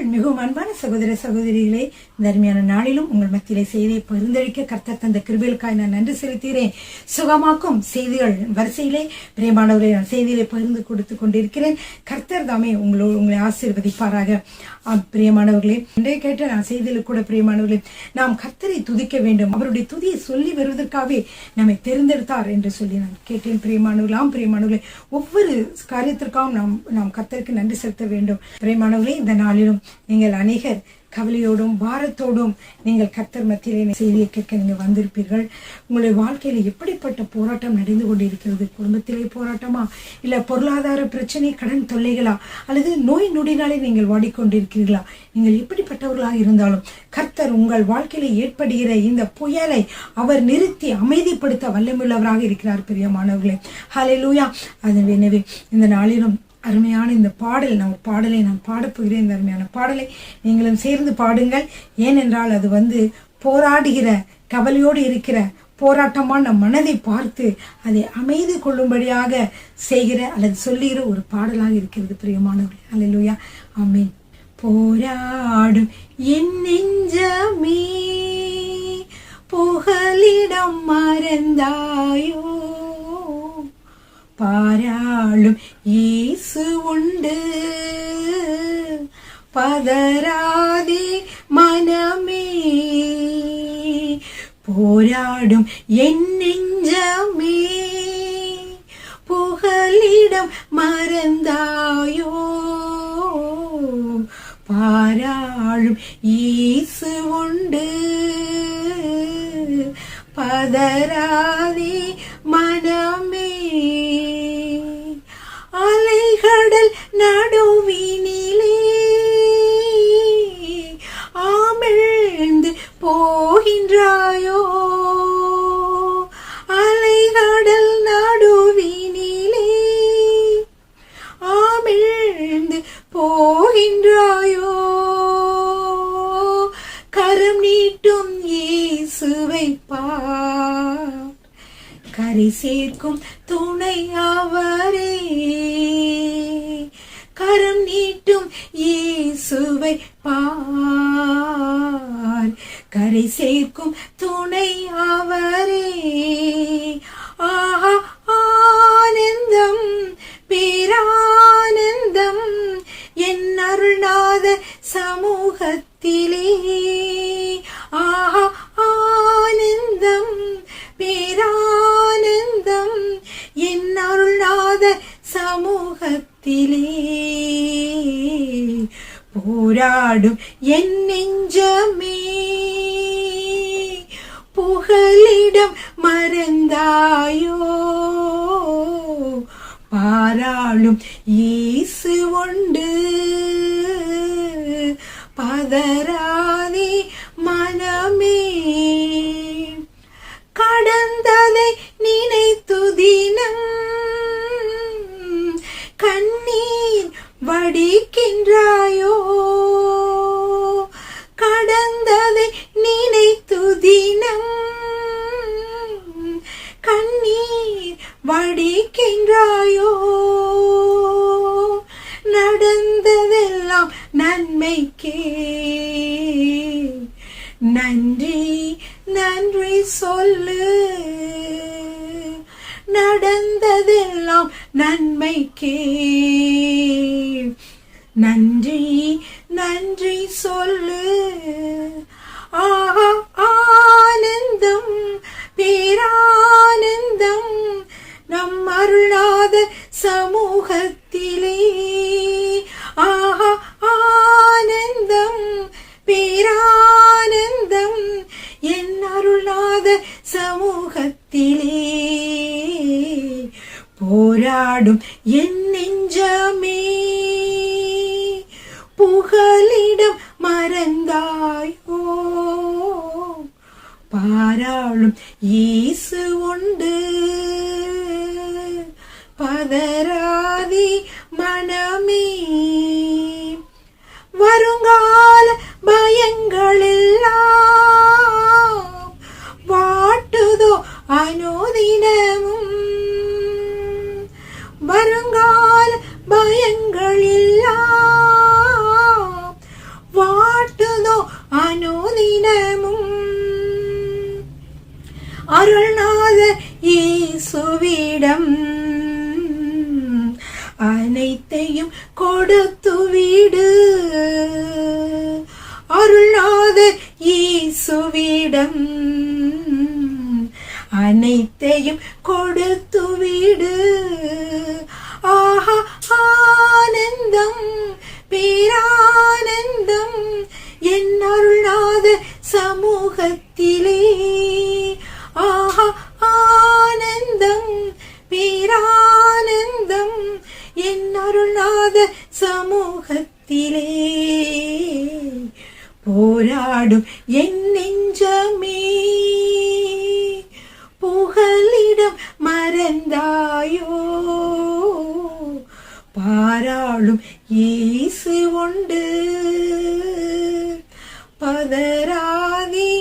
கிறிஸ்துவுக்குள் மிகவும் அன்பான சகோதர சகோதரிகளே, இந்த அருமையான நாளிலும் உங்கள் மத்தியிலே செய்தியை பரிந்துரைக்க கர்த்தர் தந்த கிருபைகளுக்காய் நான் நன்றி செலுத்துகிறேன். சுகமாக்கும் செய்திகள் வரிசையிலே பிரியமானவர்களை நான் செய்தியிலே பகிர்ந்து கொடுத்து கொண்டிருக்கிறேன். கர்த்தர் தாமே உங்களை ஆசீர்வதிப்பாராக. பிரியமானவர்களே, இன்றைய கேட்ட நான் செய்தியில கூட பிரியமானவர்களே, நாம் கர்த்தரை துதிக்க வேண்டும், அவருடைய துதியை சொல்லி வருவதற்காகவே நம்மை தெரிந்தெடுத்தார் என்று சொல்லி நான் கேட்டேன். பிரியமானவர்களாம் பிரியமானவர்களே, ஒவ்வொரு காரியத்திற்காகவும் நாம் கர்த்தருக்கு நன்றி செலுத்த வேண்டும். பிரியமானவர்களே, இந்த நாளிலும் நீங்கள் அநேகர் கவலையோடும் பாரத்தோடும் நீங்கள் கர்த்தர் மத்தியிலே செய்தியை கேட்க நீங்க வந்திருப்பீர்கள். உங்களுடைய வாழ்க்கையில எப்படிப்பட்ட போராட்டம் நடந்து கொண்டிருக்கிறது? குடும்பத்திலே போராட்டமா, இல்ல பொருளாதார பிரச்சனை, கடன் தொல்லைகளா, அல்லது நோய் நொடினாலே நீங்கள் வாடிக்கொண்டிருக்கிறீர்களா? நீங்கள் எப்படிப்பட்டவர்களாக இருந்தாலும் கர்த்தர் உங்கள் வாழ்க்கையில ஏற்படுகிற இந்த புயலை அவர் நிறுத்தி அமைதிப்படுத்த வல்லமுள்ளவராக இருக்கிறார். பிரியமானவர்களே, ஹல்லேலூயா. எனவே இந்த நாளிலும் அருமையான இந்த பாடலை நான் பாடப்போகிறேன். இந்த அருமையான பாடலை நீங்களும் சேர்ந்து பாடுங்கள். ஏனென்றால் அது போராடுகிற, கவலையோடு இருக்கிற போராட்டமான நம் மனதை பார்த்து அதை அமைதி கொள்ளும்படியாக செய்கிற அல்லது சொல்லுகிற ஒரு பாடலாக இருக்கிறது. பிரியமானவர்களே, அல்லேலூயா, ஆமென். போராடும் என் நெஞ்சமே, புகலிடம் மறந்தாயோ, பாராளும் இயேசு உண்டு, பதராதே மனமே. போராடும் என் நெஞ்சமே, புகலிடம் மறந்தாயோ, பாராளும் இயேசு உண்டு, பதராதே மனமே. அலைகடல் நடுவினிலே ஆமிழ்ந்து போகின்றாயோ, அலைகடல் நடுவினிலே ஆமிழ்ந்து போகின்றாயோ, கரம் நீட்டும் இயேசுவை பார், கரை சேர்க்கும் துணை அவரே. கரம் நீட்டும் இயேசுவை பார், கரை சேர்க்கும் துணை அவரே. ஆஹா, ஆனந்தம் பேரானந்தம் என் அருள்நாத சமூகத்திலே. ஆஹா, ஆனந்தம் பேரானந்தம் என் அருள்நாத சமூகத்திலே. போராடும் என் நெஞ்சமே, புகலிடம் மறந்தாயோ, பாராளும் இயேசு உண்டு, பதராதே மனமே. கடந்ததை நினைத்து தினம் கண்ணீர் வடிக்கின்றாயோ, கடந்ததை நினைத்து தினம் கண்ணீர் வடிக்கின்றாயோ, நடந்ததெல்லாம் நன்மைக்கே, நன்றி நன்றி சொல்லு, நடந்ததெல்லாம் நன்மைக்கே, நன்றி நன்றி சொல்லு. ஆஹா, ஆனந்தம் பேரானந்தம் நம் அருள்நாத சமூகத்திலே. ஆஹா, ஆனந்தம் பேரானந்தம் என் அருள்நாத சமூகத்திலே. போராடும் என் நெஞ்சமே, புகலிடம் மறந்தாயோ, பாராளும் இயேசு உண்டு, பதராதே மனமே. வருங்கால பயங்களெல்லாம் வாட்டுதோ அனுதினமும், வருங்கால பயங்களெல்லாம் அருள்நாத இயேசுவிடம் அனைத்தையும் கொடுத்துவிடு. அருள்நாத இயேசுவிடம் அனைத்தையும் கொடுத்துவிடு. ஆஹா ஆனந்தம் பேரானந்தம் என் அருள்நாத சமூகத்திலே. ஆஹா ஆனந்தம் பேரானந்தம் என் அருள்நாத சமூகத்திலே. போராடும் என் நெஞ்சமே புகலிடம் மறந்தாயோ. பாராளும் இயேசு உண்டு பதராதி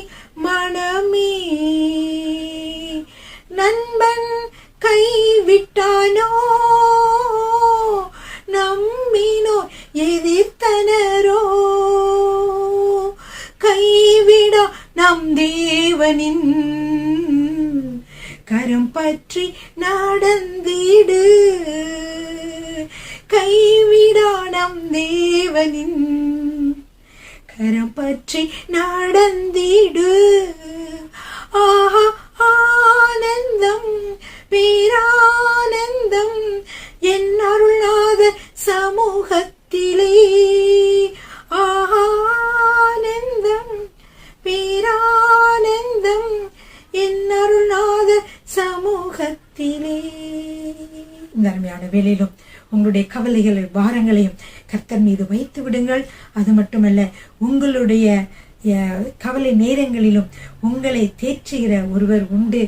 மனமே. நண்பன் கைவிட்டானோ நம்பினோ எதிர்த்தனரோ. கைவிடா நம் தேவனின் கரம் பற்றி நடந்திடு. கைவிடா நம் தேவனின் கரம் பற்றி நடந்திடு. ஆஹா ஆனந்தம் பேரானந்தம் என் அருள்நாத சமூகத்திலே. ஆஹா ஆனந்தம் பேரானந்தம் என் அருள்நாத சமூகத்திலே. இந்த அருமையான வேளையிலும் உங்களுடைய கவலைகளை பாரங்களையும் கர்த்தர் மீது வைத்து விடுங்கள். அது மட்டுமல்ல, உங்களுடைய கவலை நேரங்களிலும் உங்களை தேற்றுகிற ஒருவர் உண்டு.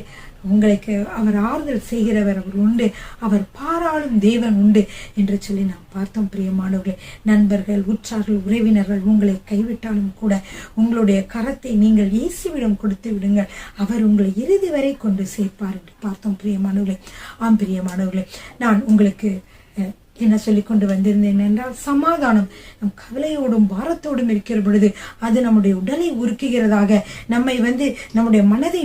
உங்களுக்கு அவர் ஆறுதல் செய்கிறவர் அவர் உண்டு. அவர் பாராளும் தேவன் உண்டு என்று சொல்லி நாம் பார்த்தோம். பிரியமானவர்களே, நண்பர்கள், உற்றார்கள், உறவினர்கள் உங்களை கைவிட்டாலும் கூட உங்களுடைய கரத்தை நீங்கள் இயேசுவிடம் கொடுத்து விடுங்கள். அவர் உங்களை இறுதி வரை கொண்டு சேர்ப்பார் என்று பார்த்தோம். பிரியமானவர்களே, ஆம் பிரியமானவர்களே, நான் உங்களுக்கு என்ன சொல்லிக் கொண்டு வந்திருந்தேன் என்றால், சமாதானம் நம் கவலையோடும் பாரத்தோடும் இருக்கிற பொழுது அது நம்முடைய உடலை உருக்குகிறதாக, நம்மை நம்முடைய மனதை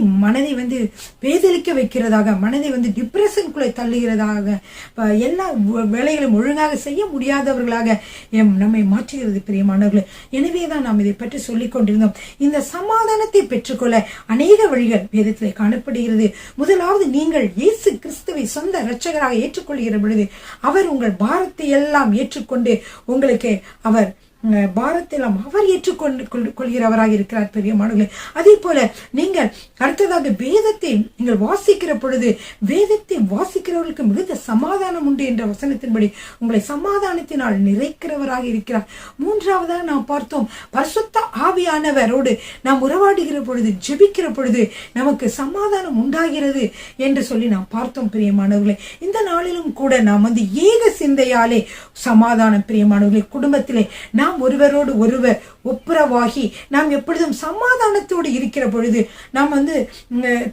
வேதலிக்க வைக்கிறதாக, மனதை டிப்ரெஷனுக்குள்ளே தள்ளுகிறதாக, எல்லா வேலைகளும் ஒழுங்காக செய்ய முடியாதவர்களாக நம்மை மாற்றுகிறது. பிரியமானவர்களே, எனவேதான் நாம் இதை பற்றி சொல்லிக் கொண்டிருந்தோம். இந்த சமாதானத்தை பெற்றுக்கொள்ள அநேக வழிகள் வேதத்திலே காணப்படுகிறது. முதலாவது, நீங்கள் இயேசு கிறிஸ்துவை சொந்த இரட்சகராக ஏற்றுக்கொள்கிற பொழுது அவர் உங்கள் பாரத்தை எல்லாம் ஏற்றுக்கொண்டு உங்களுக்கு அவர் பாரத்தெல்லாம் அவர் ஏற்றுக்கொள்கிறவராக இருக்கிறார். பிரியமானவர்களே, அதே போல நீங்கள் அடுத்ததாக வேதத்தை நீங்கள் வாசிக்கிற பொழுது வேதத்தை வாசிக்கிறவர்களுக்கு மிகுந்த சமாதானம் உண்டு என்ற வசனத்தின்படி உங்களை சமாதானத்தினால் நிறைக்கிறவராக இருக்கிறார். மூன்றாவதாக நாம் பார்த்தோம், பரிசுத்த ஆவியானவரோடு நாம் உறவாடுகிற பொழுது ஜெபிக்கிற பொழுது நமக்கு சமாதானம் உண்டாகிறது என்று சொல்லி நாம் பார்த்தோம். பிரியமானவர்களே, இந்த நாளிலும் கூட நாம் ஏக சிந்தையாலே சமாதானம், பிரியமானவர்களே, குடும்பத்திலே நாம் ஒருவரோடு ஒருவர் ஒப்புரவாகி நாம் எப்பொழுதும் சமாதானத்தோடு இருக்கிற பொழுது நாம்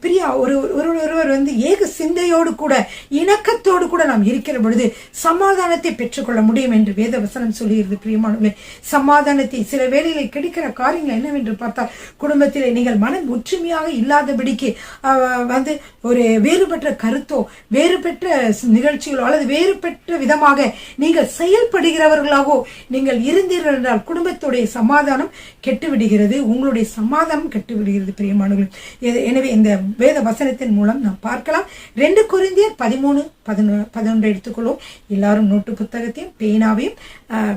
பிரியா ஒருவர் ஏக சிந்தையோடு கூட இணக்கத்தோடு கூட நாம் இருக்கிற பொழுது சமாதானத்தை பெற்றுக்கொள்ள முடியும் என்று வேத வசனம் சொல்லுகிறது. பிரியமானவர்களே, சமாதானத்தை சில வேளைகளில் கிடைக்கிற காரியங்கள் என்னவென்று பார்த்தால், குடும்பத்திலே நீங்கள் மனம் ஒற்றுமையாக இல்லாதபடிக்கு ஒரு வேறுபட்ட கருத்தோ வேறுபட்ட நிகழ்ச்சிகளோ அல்லது வேறுபட்ட விதமாக நீங்கள் செயல்படுகிறவர்களாகவோ நீங்கள் இருந்தீர்கள் என்றால் குடும்பத்துடைய சமாதானம் கெட்டுவிடுகிறது, உங்களுடைய சமாதானம் கெட்டுவிடுகிறது. பிரியமானவர்களே, எனவே இந்த வேத வசனத்தின் மூலம் நாம் பார்க்கலாம். 2 கொரிந்தியர் 13:11 எடுத்துக்கொள்வோம். எல்லாரும் நோட்டு புத்தகத்தையும் பேனாவையும்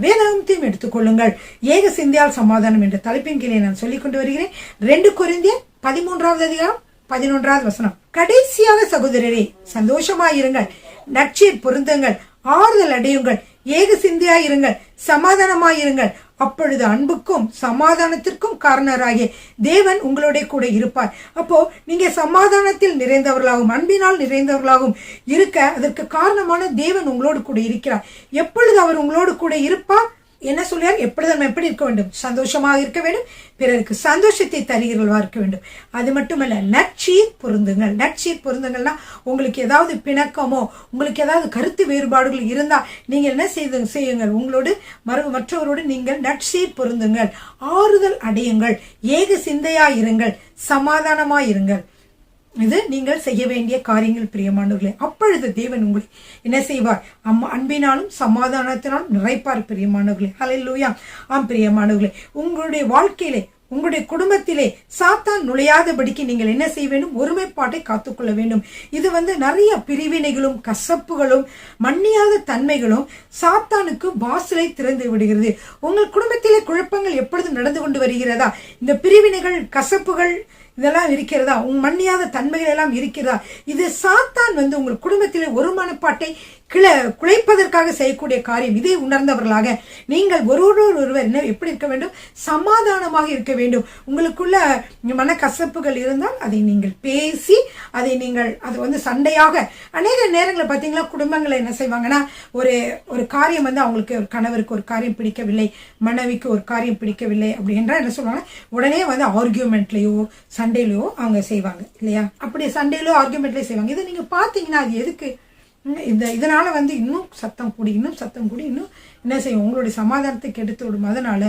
வேதாகமத்தையும் எடுத்துக்கொள்ளுங்கள். ஏக சிந்தையால் சமாதானம் என்ற தலைப்பின் கீழே நான் சொல்லிக் கொண்டு வருகிறேன். 2 கொரிந்தியர் 13வது அதிகாரம் 11வது வசனம். கடைசியாக சகோதரரே, சந்தோஷமாயிருங்கள், நற்செய்தி பொருந்துங்கள், ஆறுதல் அடையுங்கள், ஏக சிந்தையாயிருங்கள், சமாதானமாயிருங்கள். அப்பொழுது அன்புக்கும் சமாதானத்திற்கும் காரணராகிய தேவன் உங்களுடைய கூட இருப்பார். அப்போ நீங்க சமாதானத்தில் நிறைந்தவர்களாகவும் அன்பினால் நிறைந்தவர்களாகவும் இருக்க அதற்கு காரணமான தேவன் உங்களோடு கூட இருக்கிறார். எப்பொழுது அவர் உங்களோடு கூட இருப்பார்? என்ன சொல்றார்? எப்பொழுது நம்ம எப்படி இருக்க வேண்டும்? சந்தோஷமாக இருக்க வேண்டும், பிறருக்கு சந்தோஷத்தை தருகிறவர்களா இருக்க வேண்டும். அது மட்டுமல்ல, நற்செய்தி பொருந்துங்கள். நற்செய்தி பொருந்துங்கள்னா உங்களுக்கு ஏதாவது பிணக்கமோ உங்களுக்கு ஏதாவது கருத்து வேறுபாடுகள் இருந்தால் நீங்கள் என்ன செய்யுங்கள், உங்களோடு மற்றவரோடு நீங்கள் நற்செய்தி பொருந்துங்கள், ஆறுதல் அடையுங்கள், ஏக சிந்தையாயிருங்கள், சமாதானமாயிருங்கள். இது நீங்கள் செய்ய வேண்டிய காரியங்கள் பிரியமானவர்களே. அப்பொழுது தேவன் உங்களை என்ன செய்வார்? அன்பினாலும் சமாதானத்தினாலும் நிறைப்பார் பிரியமானவர்களே. ஹல்லேலூயா. பிரியமானவர்களே, உங்களுடைய வாழ்க்கையிலே உங்களுடைய குடும்பத்திலே சாத்தான் நுழையாதபடிக்கு நீங்கள் என்ன செய்ய வேண்டும்? ஒருமைப்பாட்டை காத்துக்கொள்ள வேண்டும். இது நிறைய பிரிவினைகளும் கசப்புகளும் மன்னியாத தன்மைகளும் சாத்தானுக்கு வாசலை திறந்து விடுகிறது. உங்கள் குடும்பத்திலே குழப்பங்கள் எப்பொழுதும் நடந்து கொண்டு வருகிறதா? இந்த பிரிவினைகள் கசப்புகள் இதெல்லாம் இருக்கிறதா? மன்னியாத தன்மைகள் எல்லாம் இருக்கிறதா? இது சாத்தான் உங்கள் குடும்பத்திலே ஒரு மனப்பாட்டை குலைப்பதற்காக செய்யக்கூடிய காரியம். இதை உணர்ந்தவர்களாக நீங்கள் ஒருவர் என்ன எப்படி இருக்க வேண்டும்? சமாதானமாக இருக்க வேண்டும். உங்களுக்குள்ள மனக்கசப்புகள் இருந்தால் அதை நீங்கள் பேசி அதை நீங்கள் அது சண்டையாக அநேக நேரங்களில் பார்த்தீங்களா, குடும்பங்களை என்ன செய்வாங்கன்னா, ஒரு காரியம் அவங்களுக்கு ஒரு கணவருக்கு ஒரு காரியம் பிடிக்கவில்லை, மனைவிக்கு ஒரு காரியம் பிடிக்கவில்லை அப்படின்றா என்ன சொல்லுவாங்க, உடனே ஆர்கியூமெண்ட்லயோ சண்டையிலயோ அவங்க செய்வாங்க இல்லையா? அப்படி சண்டையிலோ ஆர்கியூமெண்ட்லயோ செய்வாங்க. இதை நீங்க பாத்தீங்கன்னா அது எதுக்கு? இதனால இன்னும் சத்தம் கூடி இன்னும் என்ன செய்யும்? உங்களுடைய சமாதானத்தை கெடுத்து விடும். அதனால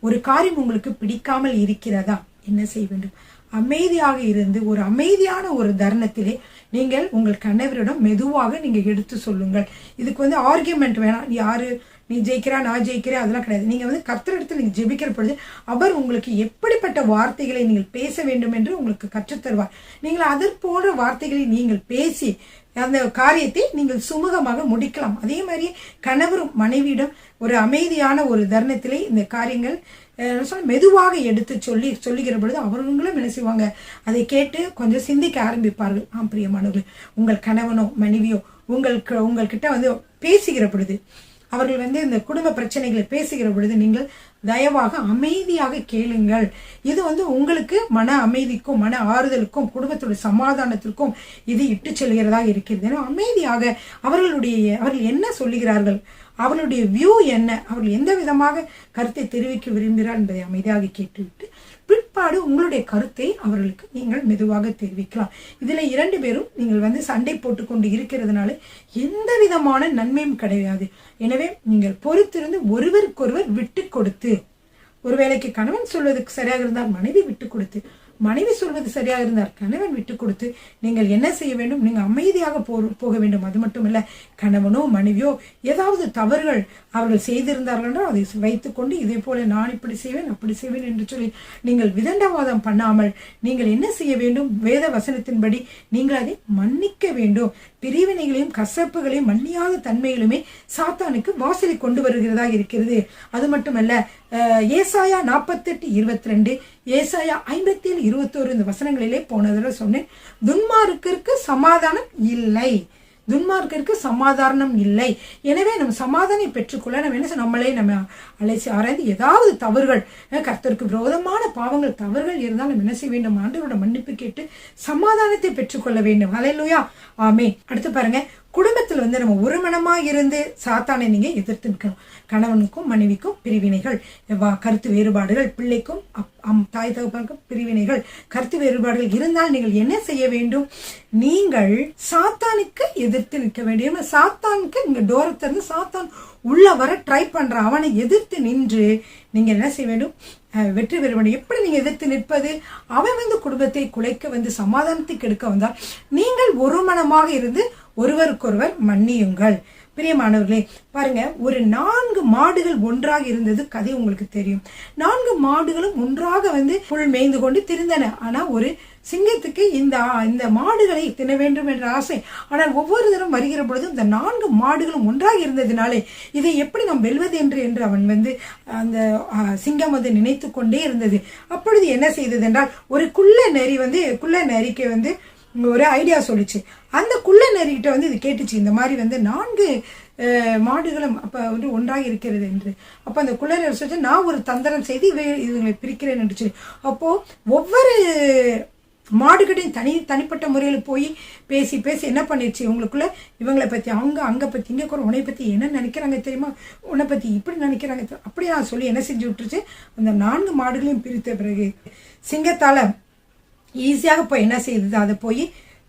ஒரு காரியம் உங்களுக்கு பிடிக்காமல் இருக்கிறதா? என்ன செய்ய வேண்டும்? அமைதியாக இருந்து ஒரு அமைதியான ஒரு தருணத்திலே நீங்கள் உங்கள் கணவரிடம் மெதுவாக நீங்க எடுத்து சொல்லுங்கள். இதுக்கு ஆர்கியூமெண்ட் வேணாம். யாரு நீ ஜெயிக்கிறா நான் ஜெயிக்கிறேன் அதெல்லாம் கிடையாது. நீங்க கர்த்தரிடத்தில் நீங்க ஜெபிக்கிற பொழுது அவர் உங்களுக்கு எப்படிப்பட்ட வார்த்தைகளை நீங்கள் பேச வேண்டும் என்று உங்களுக்கு கற்றுத்தருவார். நீங்கள் அதற்கு போன்ற வார்த்தைகளை நீங்கள் பேசி அந்த காரியத்தை நீங்கள் சுமூகமாக முடிக்கலாம். அதே மாதிரி கணவரும் மனைவியிடம் ஒரு அமைதியான ஒரு தருணத்திலே இந்த காரியங்கள் மெதுவாக எடுத்து சொல்லுகிற பொழுது அவர்களும் என்ன செய்வாங்க? அதை கேட்டு கொஞ்சம் சிந்திக்க ஆரம்பிப்பார்கள். பிரியமானவர்கள், உங்கள் கணவனோ மனைவியோ உங்கள்கிட்ட பேசுகிற பொழுது அவர்கள் இந்த குடும்ப பிரச்சனைகளை பேசுகிற பொழுது நீங்கள் தயவாக அமைதியாக கேளுங்கள். இது உங்களுக்கு மன அமைதிக்கும் மன ஆறுதலுக்கும் குடும்பத்துடைய சமாதானத்திற்கும் இது இட்டு செல்கிறதா இருக்கிறது. ஏன்னா அமைதியாக அவர்கள் என்ன சொல்லுகிறார்கள், அவர்களுடைய வியூ என்ன, அவர்கள் எந்த விதமாக கருத்தை தெரிவிக்க விரும்புகிறார் என்பதை அமைதியாக கேட்டுவிட்டு பிற்பாடு உங்களுடைய கருத்தை அவர்களுக்கு நீங்கள் மெதுவாக தெரிவிக்கலாம். இதுல 2 பேரும் நீங்கள் சண்டை போட்டுக்கொண்டு இருக்கிறதுனால எந்த விதமான நன்மையும் கிடையாது. எனவே நீங்கள் பொறுத்திருந்து ஒருவருக்கொருவர் விட்டு கொடுத்து, ஒருவேளைக்கு கணவன் சொல்வதற்கு சரியாக இருந்தால் மனைவி விட்டு கொடுத்து, மனைவி சொல்வது சரியாக இருந்தால் கணவன் விட்டு கொடுத்து நீங்கள் என்ன செய்ய வேண்டும்? நீங்க அமைதியாக போக வேண்டும். அது மட்டுமல்ல, கணவனோ மனைவியோ ஏதாவது தவறுகள் அவர்கள் செய்திருந்தார்கள் என்றால் அதை வைத்துக்கொண்டு இதே போல நான் இப்படி செய்வேன் அப்படி செய்வேன் என்று சொல்லி நீங்கள் விதண்டவாதம் பண்ணாமல் நீங்கள் என்ன செய்ய வேண்டும்? வேத வசனத்தின்படி நீங்கள் அதை மன்னிக்க வேண்டும். பிரிவினைகளையும் கசப்புகளையும் மன்னியாத தன்மைகளுமே சாத்தானுக்கு வாசலை கொண்டு வருகிறதா இருக்கிறது. அது மட்டுமல்ல, ஏசாயா 48:22, ஏசாயா 57:21 இந்த வசனங்களிலே போன தடவை சொன்னேன். துன்மார்க்கருக்கு சமாதானம் இல்லை, துன்மார்க்கருக்கு சமாதானம் இல்லை. எனவே நம்ம சமாதானம் பெற்றுக்கொள்ள நம்ம என்ன நம்மளே நம்ம அழைச்சி ஆராய்ந்து ஏதாவது தவறுகள் கர்த்தருக்கு விரோதமான பாவங்கள் தவறுகள் இருந்தால் நம்ம என்ன செய்ய வேண்டும்? ஆண்டவரோட மன்னிப்பு கேட்டு சமாதானத்தை பெற்றுக்கொள்ள வேண்டும். ஹல்லேலூயா. ஆமென். அடுத்து பாருங்க, குடும்பத்தில் நம்ம ஒரு மனமாக இருந்து சாத்தானை நீங்க எதிர்த்து நிற்கணும். கணவனுக்கும் மனைவிக்கும் பிரிவினைகள், கருத்து வேறுபாடுகள், பிள்ளைக்கும் தாய் தகப்பனுக்கும் பிரிவினைகள், கருத்து வேறுபாடுகள் இருந்தால் நீங்கள் என்ன செய்ய வேண்டும்? நீங்கள் சாத்தானுக்கு எதிர்த்து நிற்க வேண்டும். சாத்தானுக்கு நீங்க டோரத்திலிருந்து சாத்தான் உள்ள வர ட்ரை பண்ற அவனை எதிர்த்து நின்று நீங்க என்ன செய்ய வேண்டும்? வெற்றி பெற வேண்டும். எப்படி நீங்க எதிர்த்து நிற்பது? அவன் குடும்பத்தை குலைக்க சமாதானத்தை கெடுக்க வந்தால் நீங்கள் ஒரு மனமாக இருந்து ஒருவருக்கொருவர் மன்னியுங்கள். பிரியமானவர்களே, பாருங்க, ஒரு 4 மாடுகள் ஒன்றாக இருந்தது கதை உங்களுக்கு தெரியும். 4 மாடுகளும் ஒன்றாக புல் மேய்ந்து கொண்டு திரிந்தன. ஆனா ஒரு சிங்கத்துக்கு இந்த மாடுகளை தின வேண்டும் என்ற ஆசை. ஆனால் ஒவ்வொரு தரம் வருகிற பொழுதும் இந்த 4 மாடுகளும் ஒன்றாக இருந்ததினாலே இதை எப்படி நாம் வெல்வது என்று அவன் அந்த சிங்கம் நினைத்து கொண்டே இருந்தது. அப்பொழுது என்ன செய்தது என்றால், ஒரு குள்ள நரிக்கு ஒரு ஐடியா சொல்லிச்சு. அந்த குள்ள நரிகிட்ட இது கேட்டுச்சு, இந்த மாதிரி 4 மாடுகளும் அப்ப ஒன்றாக இருக்கிறது என்று. அப்ப அந்த குள்ள நரி சொல்லிச்சு, நான் ஒரு தந்திரம் செய்து இவங்களை பிரிக்கிறேன் என்று சொல்லி. அப்போ ஒவ்வொரு மாடுகிட்டையும் தனிப்பட்ட முறையில் போய் பேசி என்ன பண்ணிருச்சு, இவங்களுக்குள்ள இவங்களை பத்தி அங்க பத்தி இங்க கூட உன்னை பத்தி என்ன நினைக்கிறாங்க தெரியுமா, உன்னை பத்தி இப்படி நினைக்கிறாங்க அப்படி நான் சொல்லி என்ன செஞ்சு விட்டுருச்சு. அந்த 4 மாடுகளையும் பிரித்த பிறகு சிங்கத்தால ஈஸியாக போய் என்ன செய்தது, அதை போய்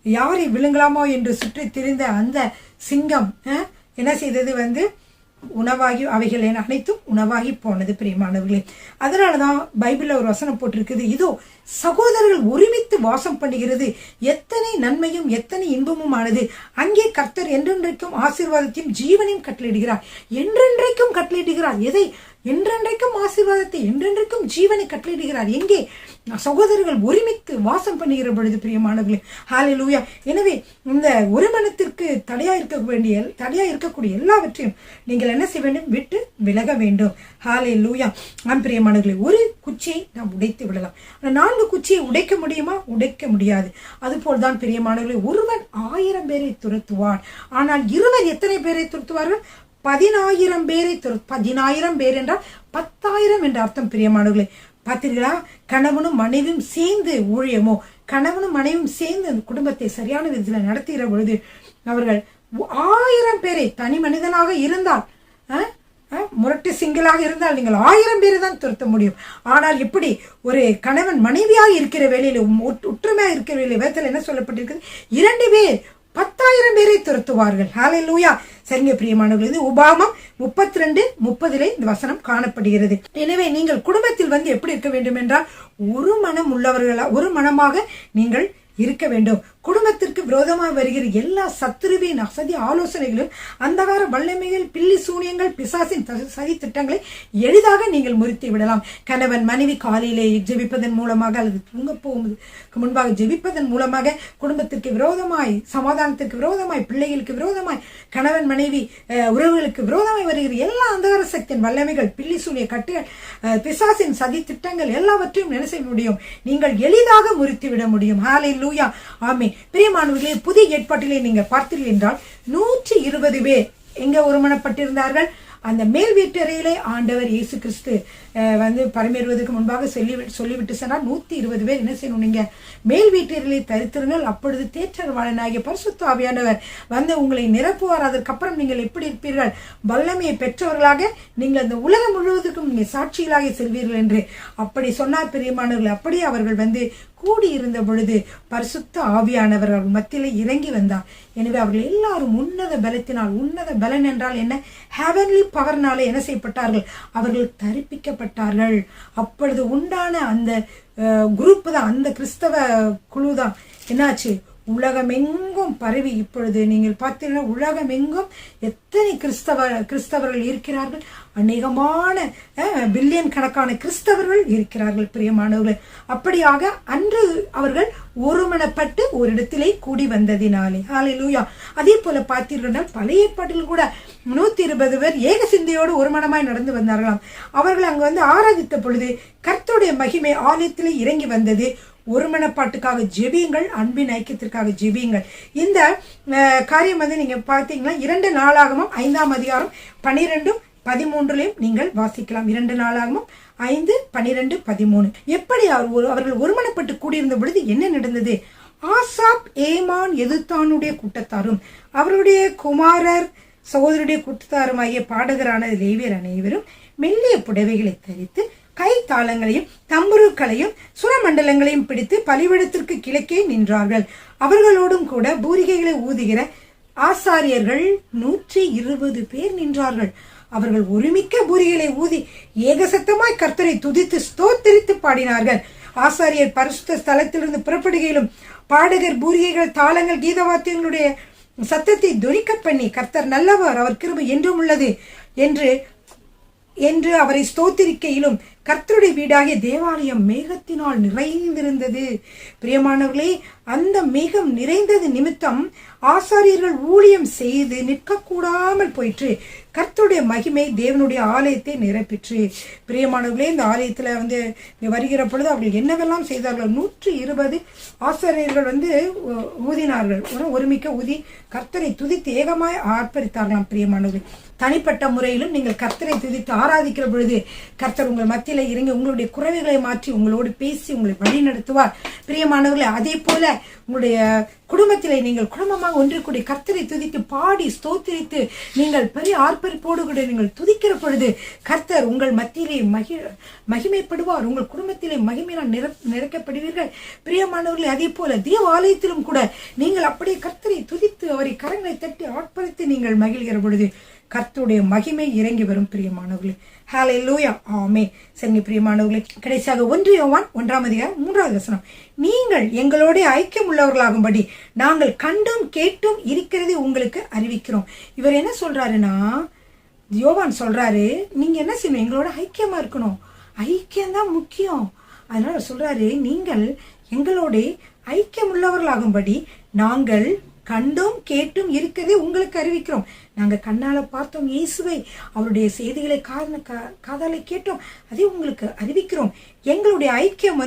யாரை விழுங்கலாமோ என்று சுற்றி திரிந்த அந்த சிங்கம் என்ன செய்தது, உணவாகி அவைகள் அனைத்தும் உணவாகி போனது பிரியமானவர்களே. அதனாலதான் பைபிள்ல ஒரு வசனம் போட்டிருக்குது, இதோ சகோதரர்கள் ஒருமித்து வாசம் பண்ணுகிறது எத்தனை நன்மையும் எத்தனை இன்பமும் ஆனது. அங்கே கர்த்தர் என்றென்றைக்கும் ஆசீர்வாதத்தையும் ஜீவனையும் கட்டளையிடுகிறார். என்றென்றைக்கும் கட்டளையிடுகிறார். எதை? என்றென்றைக்கும் ஆசீர்வாதத்தை, என்றென்றைக்கும் ஜீவனை கட்டளையிடுகிறார். எங்கே? சகோதரர்கள் ஒருமித்து வாசம் பண்ணுகிற பொழுது பிரியமானவர்களே. ஹல்லேலூயா. எனவே இந்த ஒருமனத்திற்கு தடையா இருக்கக்கூடிய எல்லாவற்றையும் நீங்கள் என்ன செய்ய வேண்டும்? விட்டு விலக வேண்டும். ஹல்லேலூயா. பிரியமானவர்களே, ஒரு குச்சியை நாம் உடைத்து விடலாம். 4 குச்சியை உடைக்க முடியுமா? உடைக்க முடியாது. அதுபோல்தான் பிரியமானவர்களே, ஒருவன் 1000 பேரை துரத்துவான், ஆனால் இருவர் எத்தனை பேரை துரத்துவார்கள்? 10,000 பேரை 10,000 பேர் என்றால் 10,000 என்ற அர்த்தம் பிரியமானவர்களே. பார்த்தீர்களா? கணவனும் மனைவியும் சேர்ந்து ஊழியமோ, கணவனும் மனைவியும் சேர்ந்து அந்த குடும்பத்தை சரியான விதத்தில் நடத்துகிற பொழுது அவர்கள் 1000 பேரை, தனி மனிதனாக இருந்தால், முரட்டு சிங்களாக இருந்தால் நீங்கள் 1000 பேரை தான் துரத்த முடியும். ஆனால் இப்படி ஒரு கணவன் மனைவியாக இருக்கிற வேலையில, ஒற்றுமையாக இருக்கிற வேலையில வேதத்தில் என்ன சொல்லப்பட்டிருக்கு? 2 பேர் 10,000 பேரை துரத்துவார்கள். ஹல்லேலூயா. சரிங்க பிரியமானவர்களே, இது உபாகமம் 32:30 இந்த வசனம் காணப்படுகிறது. எனவே நீங்கள் குடும்பத்தில் எப்படி இருக்க வேண்டும் என்றால் ஒரு மனம் உள்ளவர்களா, ஒரு மனமாக நீங்கள் இருக்க வேண்டும். குடும்பத்திற்கு விரோதமாக வருகிற எல்லா சத்துருவின் அசதி ஆலோசனைகளும், அந்தகார வல்லமைகள், பில்லி சூனியங்கள், பிசாசின் சதி திட்டங்களை எளிதாக நீங்கள் முறித்து விடலாம். கணவன் மனைவி காலையிலே ஜெபிப்பதன் மூலமாக அல்லது தூங்க போவதற்கு முன்பாக ஜெபிப்பதன் மூலமாக குடும்பத்திற்கு விரோதமாய், சமாதானத்திற்கு விரோதமாய், பிள்ளைகளுக்கு விரோதமாய், கணவன் மனைவி உறவுகளுக்கு விரோதமாய் வருகிற எல்லா அந்தகார சக்தியின் வல்லமைகள், பில்லி சூனிய கட்டுகள், பிசாசின் சதி திட்டங்கள் எல்லாவற்றையும் என்ன செய்ய முடியும்? நீங்கள் எளிதாக முறித்து விட முடியும். ஹல்லேலூயா. ஆமென். பிரியமானவர்களே, புதிய ஏற்பாட்டிலே நீங்கள் பார்த்தீர்கள் என்றால் 120 பேர் எங்க ஒருமனப்பட்டிருந்தார்கள்? அந்த மேல் வீட்டறையிலே ஆண்டவர் இயேசு கிறிஸ்து பரமேறுவதற்கு முன்பாக சொல்லிவிட்டு சொன்னார், 120 பேர் என்ன செய்யணும்? நீங்க மேல் வீட்டறையிலே தரித்திருங்கள், அப்பொழுது தேற்றரவாளனாகிய பரிசுத்த ஆவியானவர் உங்களை நிரப்புவார். அதற்கப்புறம் நீங்கள் எப்படி இருப்பீர்கள்? வல்லமையை பெற்றவர்களாக நீங்கள் அந்த உலகம் முழுவதற்கும் நீங்க சாட்சிகளாக செல்வீர்கள் என்று அப்படி சொன்னார் பிரியமானவர்கள். அப்படியே அவர்கள் கூடியிருந்த பொழுது பரிசுத்த ஆவியானவர் அவர்கள் மத்தியிலே இறங்கி வந்தார். எனவே அவர்கள் எல்லாரும் உன்னத பலத்தினால், உன்னத பலன் என்றால் என்ன? ஹெவன்லி பவர்னாலே என்ன செய்யப்பட்டார்கள்? அவர்கள் தரிப்பிக்கப்பட்டார்கள். அப்பொழுது உண்டான அந்த குரூப் தான், அந்த கிறிஸ்தவ குழு தான் என்னாச்சு? உலகமெங்கும் பரவி இப்பொழுது நீங்கள் பார்த்தீங்கன்னா உலகமெங்கும் எத்தனை கிறிஸ்தவர்கள் இருக்கிறார்கள்? அநேகமான பில்லியன் கணக்கான கிறிஸ்தவர்கள் இருக்கிறார்கள் பிரியமானவர்கள். அப்படியாக அன்று அவர்கள் ஒருமனப்பட்டு ஒரு இடத்திலே கூடி வந்ததினாலே. ஹல்லேலூயா. அதே போல பார்த்தீர்கள் பழைய ஏற்பாட்டில் கூட 120 பேர் ஏக சிந்தையோடு ஒருமனமாய் நடந்து வந்தார்களாம். அவர்கள் அங்கு ஆராதித்த பொழுது கர்த்தருடைய மகிமை ஆலயத்திலே இறங்கி வந்தது. ஒருமனப்பாட்டுக்காக ஜெபியுங்கள், அன்பின் ஐக்கியத்திற்காக ஜெபியுங்கள். இந்த காரியம் நீங்க பார்த்தீங்கன்னா 2 நாளாகமம் 5ஆம் அதிகாரம் 12-13 நீங்கள் வாசிக்கலாம். 2 நாளாகமம் 5, 12, 13 எப்படி அவர்கள் ஒருமனப்பட்டு கூடியிருந்த பொழுது என்ன நடந்தது? ஆசாப், ஏமான், எதுத்தானுடைய கூட்டத்தாரும் அவருடைய குமாரர் சகோதரருடைய கூட்டத்தாருமாகிய பாடகரான லேவியர் அனைவரும் மெல்லிய புடவைகளை தரித்து கை தாளங்களையும் தம்புருக்களையும் சுரமண்டலங்களையும் பிடித்து பலிபீடத்திற்கு கிழக்கே நின்றார்கள். அவர்களோடும் கூட பூரிகைகளை ஊதுகிற ஆசாரியர்கள் 120 பேர் நின்றார்கள். அவர்கள் ஒருமிக்க பூரிகளை ஊதி ஏகசத்தமாய் கர்த்தரை துதித்து ஸ்தோத்திரித்து பாடினார்கள். ஆசாரியர் பரிசுத்த ஸ்தலத்திலிருந்து புறப்படுகையிலும் பாடகர் பூரிகைகள், தாளங்கள், கீதவாத்தியங்களுடைய சத்தத்தை துரிக்க பண்ணி கர்த்தர் நல்லவர், அவர் கிருபை என்றும் உள்ளது என்று அவரை ஸ்தோத்திரிக்கையிலும் கர்த்தருடைய வீடாகிய தேவாலயம் மேகத்தினால் நிறைந்திருந்தது. பிரியமானவர்களே, அந்த மேகம் நிறைந்தது நிமித்தம் ஆசாரியர்கள் ஊழியம் செய்து நிற்கக்கூடாமல் போயிற்று. கர்த்தருடைய மகிமை தேவனுடைய ஆலயத்தை நிரப்பிற்று. பிரியமானவர்களே, இந்த ஆலயத்துல வருகிற பொழுது அவர்கள் என்னவெல்லாம் செய்தார்கள்? 120 ஆசாரியர்கள் ஊதினார்கள். ஒருமிக்க ஊதி கர்த்தரை துதித்து ஏகமாய் ஆர்ப்பரித்தார்களாம். பிரியமானவர்களே, தனிப்பட்ட முறையிலும் நீங்கள் கர்த்தரை துதித்து ஆராதிக்கிற பொழுது கர்த்தர் உங்கள் மத்தியில இறங்கி உங்களுடைய குறைவுகளை மாற்றி உங்களோடு பேசி உங்களை வழி நடத்துவார். பிரியமானவர்களே, அதே போல உங்களுடைய குடும்பத்திலே நீங்கள் குடும்பமாக ஒன்று கூடி கர்த்தரை துதித்து பாடி ஸ்தோத்திரித்து நீங்கள் பெரிய ஆர்ப்பரிப்போடு கூட நீங்கள் துதிக்கிற பொழுது கர்த்தர் உங்கள் மத்தியிலே மகிமைப்படுவார். உங்கள் குடும்பத்திலே மகிமையினால் நிறைக்கப்படுவீர்கள். பிரியமானவர்களே, அதே போல தேவ ஆலயத்திலும் கூட நீங்கள் அப்படியே கர்த்தரை துதித்து அவரை கரங்களை தட்டி ஆர்ப்பரித்து நீங்கள் மகிழ்கிற பொழுது கர்த்தருடைய மகிமை இறங்கி வரும் பிரியமானவர்களே. ஹல்லேலூயா, ஆமென். சரிங்க பிரியமானவர்களே, கடைசியாக 1 யோவான் 1:3 நீங்கள் எங்களோட ஐக்கியம் உள்ளவர்களாகும்படி நாங்கள் கண்டும் கேட்டும் இருக்கிறதை உங்களுக்கு அறிவிக்கிறோம். இவர் என்ன சொல்றாருன்னா, யோவான் சொல்றாரு, நீங்க என்ன செய்யணும், எங்களோட ஐக்கியமா இருக்கணும். ஐக்கியம்தான் முக்கியம். அதனால சொல்றாரு, நீங்கள் எங்களோட ஐக்கியம் உள்ளவர்களாகும்படி நாங்கள் கண்டும் கேட்டும் இருக்கிறதே உங்களுக்கு அறிவிக்கிறோம். நாங்க கண்ணால பார்த்தோம் இயேசுவை, அவருடைய செய்திகளை காதால கேட்டோம், அதே உங்களுக்கு அறிவிக்கிறோம். எங்களுடைய ஐக்கியம்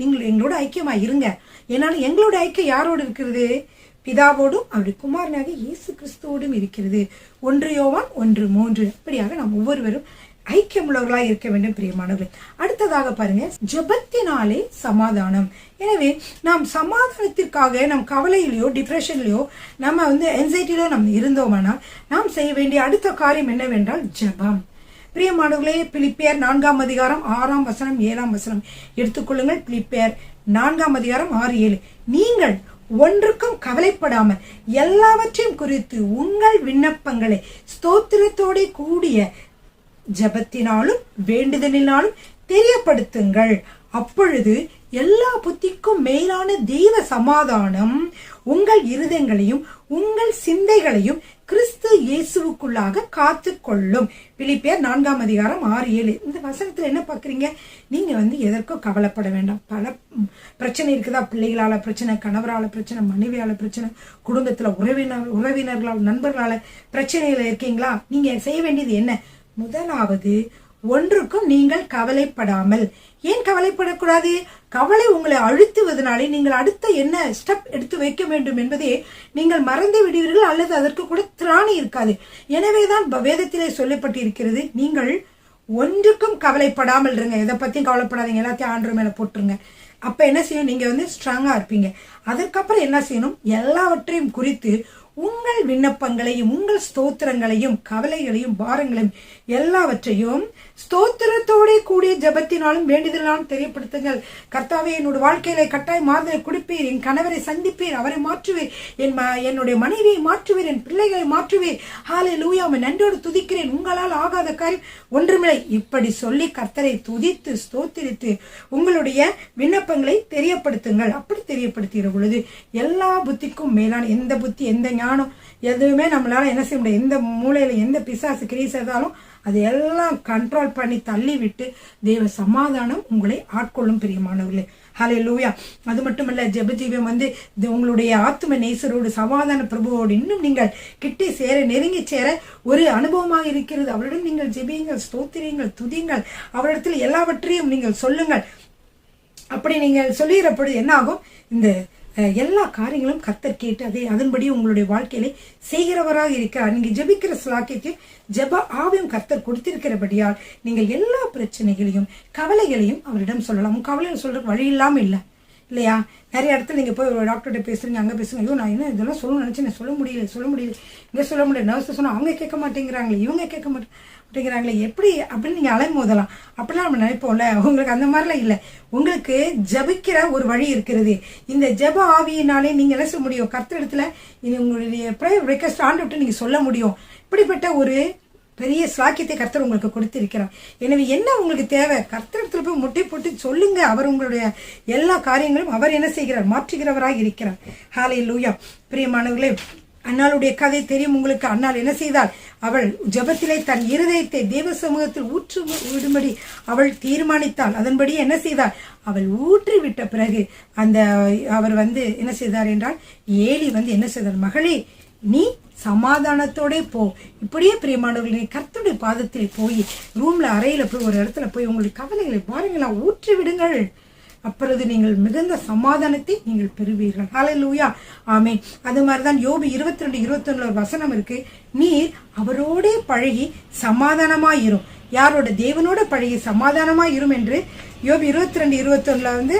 நீங்கள் எங்களோட ஐக்கியமா இருங்க. ஏன்னா எங்களோட ஐக்கியம் யாரோடு இருக்கிறது? பிதாவோடும் அவருடைய குமாரனாக இயேசு கிறிஸ்துவோடும் இருக்கிறது. 1 யோவான் 1:3. அப்படியாக நாம் ஒவ்வொருவரும் ஐக்கியம் உள்ளவர்களாக இருக்க வேண்டும் பிரியமானவர்களே. அடுத்ததாக பாருங்க, ஜெபத்தினாலே சமாதானம். எனவே நாம் சமாதானத்திற்காக நம் கவலையிலையோ டிப்ரெஷன்லையோ நம்ம என்சைட்டிலோ நம்ம இருந்தோம்னா நாம் செய்ய வேண்டிய அடுத்த காரியம் என்னவென்றால் ஜெபம். பிரியமானவர்களே, பிலிப்பியர் 4:6-7 எடுத்துக்கொள்ளுங்கள். பிலிப்பியர் 4:6-7. நீங்கள் ஒன்றுக்கும் கவலைப்படாமல் எல்லாவற்றையும் குறித்து உங்கள் விண்ணப்பங்களை ஸ்தோத்திரத்தோட கூடிய ஜெபத்தினாலும் வேண்டுதலினாலும் தெரியப்படுத்துங்கள். அப்பொழுது எல்லா புத்திக்கும் மேலான தெய்வ சமாதானம் உங்கள் இருதயங்களையும் உங்கள் சிந்தைகளையும் கிறிஸ்து இயேசுவுக்குள்ளாக காத்து கொள்ளும். பிலிப்பியர் 4:6-7. இந்த வசனத்துல என்ன பாக்குறீங்க? நீங்க எதற்கும் கவலைப்பட வேண்டாம். பல பிரச்சனை இருக்குதா? பிள்ளைகளால பிரச்சனை, கணவரால பிரச்சனை, மனைவியால பிரச்சனை, குடும்பத்துல உறவினர்களால் நண்பர்களால பிரச்சனையில இருக்கீங்களா? நீங்க செய்ய வேண்டியது என்ன? முதலாவது, ஒன்றுக்கும் நீங்கள் கவலைப்படாமல். ஏன் கவலைப்படக்கூடாது? கவலை உங்களை அழுத்துவதனாலே நீங்கள் அடுத்த என்ன ஸ்டெப் எடுத்து வைக்க வேண்டும் என்பதே நீங்கள் மறந்து விடுவீர்கள், அல்லது அதற்கு கூட திராணி இருக்காது. எனவேதான் வேதத்திலே சொல்லப்பட்டிருக்கிறது, நீங்கள் ஒன்றுக்கும் கவலைப்படாமல் இருங்க. எதை பத்தியும் கவலைப்படாதீங்க, எல்லாத்தையும் ஆண்டவர் மேல போட்டுருங்க. அப்ப என்ன செய்யும்? நீங்க ஸ்ட்ராங்கா இருப்பீங்க. அதற்கப்புறம் என்ன செய்யணும்? எல்லாவற்றையும் குறித்து உங்கள் விண்ணப்பங்களையும் உங்கள் ஸ்தோத்திரங்களையும் கவலைகளையும் பாரங்களையும் எல்லாவற்றையும் ஸ்தோத்திரத்தோட கூடிய ஜெபத்தினாலும் வேண்டுதலாலும் தெரியப்படுத்துங்கள். கர்த்தாவே, என்னோட வாழ்க்கையில கட்டாய மாறுதலை கொடுப்பீர். என் கணவரை சந்திப்பீர், அவரை மாற்றுவீர். என்னுடைய மனைவியை மாற்றுவீர், என் பிள்ளைகளை மாற்றுவீர். ஹல்லேலூயா, நன்றோடு துதிக்கிறேன், உங்களால் ஆகாத காரியம் ஒன்றுமில்லை. இப்படி சொல்லி கர்த்தரை துதித்து ஸ்தோத்திரித்து உங்களுடைய விண்ணப்பங்களை தெரியப்படுத்துங்கள். அப்படி தெரியப்படுத்துகிற பொழுது எல்லா புத்திக்கும் மேலான எந்த புத்தி, எந்த ஞானம், எதுவுமே நம்மளால என்ன செய்ய முடியாது. எந்த மூலையில எந்த பிசாசு கிரி செய்தாலும் அது எல்லாம் கண்ட்ரோல் பண்ணி தள்ளி விட்டு தேவ சமாதானம் உங்களை ஆட்கொள்ளும் பிரியமானவர்களே. ஹல்லேலூயா. அது மட்டுமல்ல, ஜெபஜீவம் உங்களுடைய ஆத்தும நேசரோடு சமாதான பிரபுவோடு இன்னும் நீங்கள் கிட்டே சேர, நெருங்கி சேர ஒரு அனுபவமாக இருக்கிறது. அவரிடம் நீங்கள் ஜெபியுங்கள், ஸ்தோத்திரியுங்கள், துதியுங்கள், அவரிடத்தில் எல்லாவற்றையும் நீங்கள் சொல்லுங்கள். அப்படி நீங்கள் சொல்லுகிற பொழுது என்ன ஆகும்? இந்த எல்லா காரியங்களும் கர்த்தர் கேட்டு அதன்படி உங்களுடைய வாழ்க்கையில செய்கிறவராக இருக்கிறார். நீங்க ஜெபிக்கிற ஸ்லாக்கியத்தையும் ஜெப ஆவியும் கர்த்தர் கொடுத்திருக்கிறபடியால் நீங்கள் எல்லா பிரச்சனைகளையும் கவலைகளையும் அவரிடம் சொல்லலாம். உங்க கவலையை சொல்றதுக்கு வழி இல்லாம இல்லை இல்லையா? நிறைய இடத்துல நீங்க போய் ஒரு டாக்டர்கிட்ட பேசுறீங்க, அங்க பேசுங்க, ஐயோ நான் என்ன இதெல்லாம் சொல்லணும்னு நினைச்சேன், சொல்ல முடியல இங்க சொல்ல முடியல, நர்ஸ் சொன்னா அவங்க கேட்க மாட்டேங்கிறாங்களே, இவங்க கேட்க மாட்டேங்கிறாங்களே, எப்படி அப்படின்னு நீங்க அலைமோதலாம். அப்படிலாம் நம்ம நினைப்போம்ல. உங்களுக்கு அந்த மாதிரிலாம் இல்லை. உங்களுக்கு ஜபிக்கிற ஒரு வழி இருக்கிறது. இந்த ஜப ஆவியினாலே நீங்க என்ன செய்ய முடியும்? கர்த்தரிடத்துல உங்களுடைய ப்ரேயர் ரிக்வெஸ்ட் ஆண்டவர்கிட்ட நீங்க சொல்ல முடியும். இப்படிப்பட்ட ஒரு பெரிய ஸ்லாக்கியத்தை கர்த்தர் உங்களுக்கு கொடுத்திருக்கிறார். எனவே என்ன உங்களுக்கு தேவை? கர்த்தரிடத்துல போய் முட்டை போட்டு சொல்லுங்க. அவர் உங்களுடைய எல்லா காரியங்களும் அவர் என்ன செய்கிறார்? மாற்றுகிறவராக இருக்கிறார். ஹல்லேலூயா. பிரியமானவர்களே, அன்னாளுடைய கதை தெரியும் உங்களுக்கு. அன்னாள் என்ன செய்தாள்? அவள் ஜெபத்திலே தன் இருதயத்தை தேவ சமூகத்தில் ஊற்று விடும்படி அவள் தீர்மானித்தாள். அதன்படி என்ன செய்தாள்? அவள் ஊற்றி விட்ட பிறகு அவர் என்ன செய்தார் என்றால், ஏலி என்ன செய்தார்? மகளே, நீ சமாதானத்தோட போ. இப்படியே பிரியமானவர்களே, கர்த்தருடைய பாதத்தில் போய் ரூம்ல அறையில போய் ஒரு இடத்துல போய் உங்களுடைய கவலைகளை பாருங்களா ஊற்றி விடுங்கள். அப்பொழுது நீங்கள் மிகுந்த சமாதானத்தை நீங்கள் பெறுவீர்கள். ஹல்லேலூயா, ஆமென். அது மாதிரிதான் யோபு 22:21 வசனம் இருக்கு. நீர் அவரோட பழகி சமாதானமாயிரும். யாரோட? தேவனோட பழகி சமாதானமாயிரும் என்று யோபு 22:21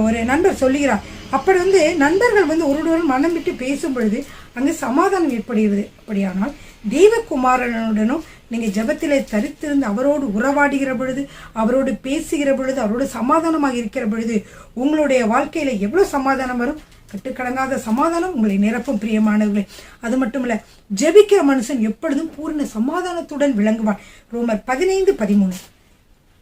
ஒரு நண்பர் சொல்லுகிறார். அப்படி நண்பர்கள் ஒருவருடன் மனம் விட்டு பேசும் பொழுது அங்கு சமாதானம் ஏற்படுகிறது. அப்படியானால் தெய்வகுமாரனுடனும் நீங்க ஜெபத்திலே தரித்திருந்து அவரோடு உறவாடுகிற பொழுது, அவரோடு பேசுகிற பொழுது, அவரோடு சமாதானமாக இருக்கிற பொழுது உங்களுடைய வாழ்க்கையில எவ்வளவு சமாதானம் வரும்? கட்டுக்கடங்காத சமாதானம் உங்களை நிரப்பும் பிரியமானவர்களே. அது மட்டுமல்ல, ஜெபிக்கிற மனுஷன் எப்பொழுதும் பூர்ண சமாதானத்துடன் விளங்குவான். ரோமர் 15:13.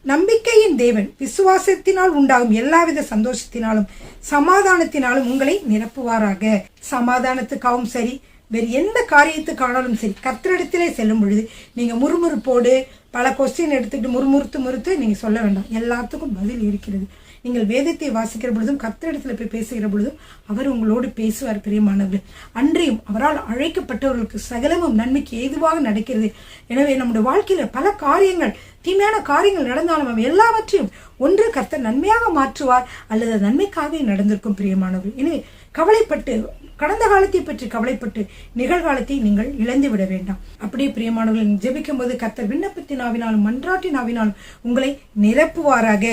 நம்பிக்கையின் தேவன் விசுவாசத்தினால் உண்டாகும் எல்லாவித சந்தோஷத்தினாலும் சமாதானத்தினாலும் உங்களை நிரப்புவாராக. சமாதானத்துக்காகவும் சரி, வேறு எந்த காரியத்துக்கானாலும் சரி, கர்த்தரிடத்திலே செல்லும் பொழுது நீங்க முறுமுறுப்போடு பல கொஸ்டின் எடுத்துட்டு முறுமுறுத்து நீங்க சொல்ல வேண்டாம். எல்லாத்துக்கும் பதில் இருக்கிறது. நீங்கள் வேதத்தை வாசிக்கிற பொழுதும் கர்த்தரிடத்துல போய் பேசுகிற பொழுதும் அவர் உங்களோடு பேசுவார் பிரியமானவர்கள். அன்றையும் அவரால் அழைக்கப்பட்டவர்களுக்கு சகலமும் நன்மைக்கு ஏதுவாக நடக்கிறது. எனவே நம்முடைய வாழ்க்கையில பல காரியங்கள், தீமையான காரியங்கள் நடந்தாலும் அவன் எல்லாவற்றையும் ஒன்று கர்த்தர் நன்மையாக மாற்றுவார், அல்லது நன்மைக்காகவே நடந்திருக்கும் பிரியமானவர்கள். எனவே கவலைப்பட்டு, கடந்த காலத்தை பற்றி கவலைப்பட்டு நிகழ்காலத்தை நீங்கள் இழந்து விட வேண்டாம். அப்படியே பிரியமானவர்கள், ஜெபிக்கும் போது கர்த்தர் விண்ணப்பத்தின் ஆவினாலும் மன்றாட்டின் ஆவினாலும் உங்களை நிரப்புவாராக.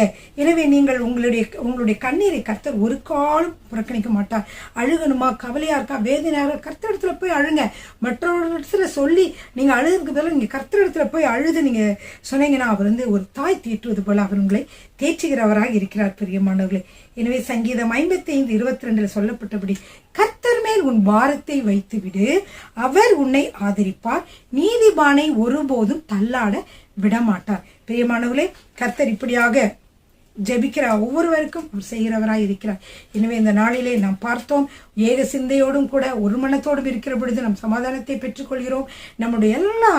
எனவே நீங்கள் உங்களுடைய கண்ணீரை கர்த்தர் ஒரு காலம் புறக்கணிக்க மாட்டார். அழுகணுமா, கவலையா இருக்கா, வேதனையா இருக்கா, கர்த்தரிடத்துல போய் அழுங்க. மற்றவர்களிடத்துல சொல்லி நீங்க அழுதுக்கு பதிலாக நீங்க கர்த்தரிடத்துல போய் அழுது நீங்க சொன்னீங்கன்னா அவர் ஒரு தாய் தீட்டுவது போல அவர் உங்களை தேற்றுகிறவராக இருக்கிறார் பிரியமானவர்களே. எனவே சங்கீதம் 55:22 சொல்லப்பட்டபடி கர்த்தர் மேல் உன் பாரத்தை வைத்து விடு, அவர் உன்னை ஆதரிப்பார், நீதிமானை ஒருபோதும் தள்ளாட விடமாட்டார். பிரியமானவர்களே, கர்த்தர் இப்படியாக ஜெபிக்கிற ஒவ்வொருவருக்கும் அவர் செய்கிறவராய் இருக்கிறார். எனவே இந்த நாளிலே நாம் பார்த்தோம், ஏக சிந்தையோடும் கூட ஒரு மனத்தோடும் இருக்கிற பொழுது நம் சமாதானத்தை பெற்றுக்கொள்கிறோம். நம்முடைய எல்லா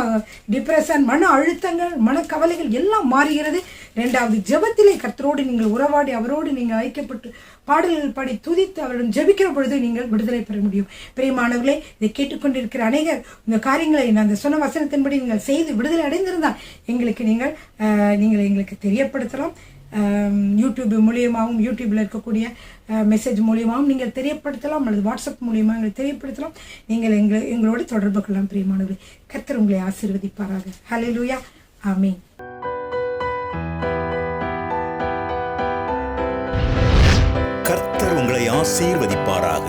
டிப்ரெஷன், மன அழுத்தங்கள், மனக்கவலைகள் எல்லாம் மாறுகிறது. இரண்டாவது, ஜெபத்திலே கர்த்தரோடு நீங்கள் உறவாடி அவரோடு நீங்கள் ஐக்கியப்பட்டு பாடல்கள் பாடி துதித்து அவரிடம் ஜெபிக்கிற பொழுது நீங்கள் விடுதலை பெற முடியும். பிரியமானவர்களே, இதை கேட்டுக்கொண்டிருக்கிற அநேகர் இந்த காரியங்களை நான் சொன்ன வசனத்தின்படி நீங்கள் செய்து விடுதலை அடைந்திருந்தால் நீங்கள் எங்களுக்கு தெரியப்படுத்தலாம். யூடியூப் மூலியமாகவும், யூடியூப்ல இருக்கக்கூடிய மெசேஜ் மூலியமாகவும் நீங்கள் தெரியப்படுத்தலாம், அல்லது வாட்ஸ்அப் மூலியமாக எங்களுக்கு தெரியப்படுத்தலாம். நீங்கள் எங்களோடு தொடர்பு கொள்ளலாம். பிரியமானவர்களே, கர்த்தர் உங்களை ஆசீர்வதிப்பாராக. ஹல்லேலூயா, ஆமென். கர்த்தர் உங்களை ஆசீர்வதிப்பாராக.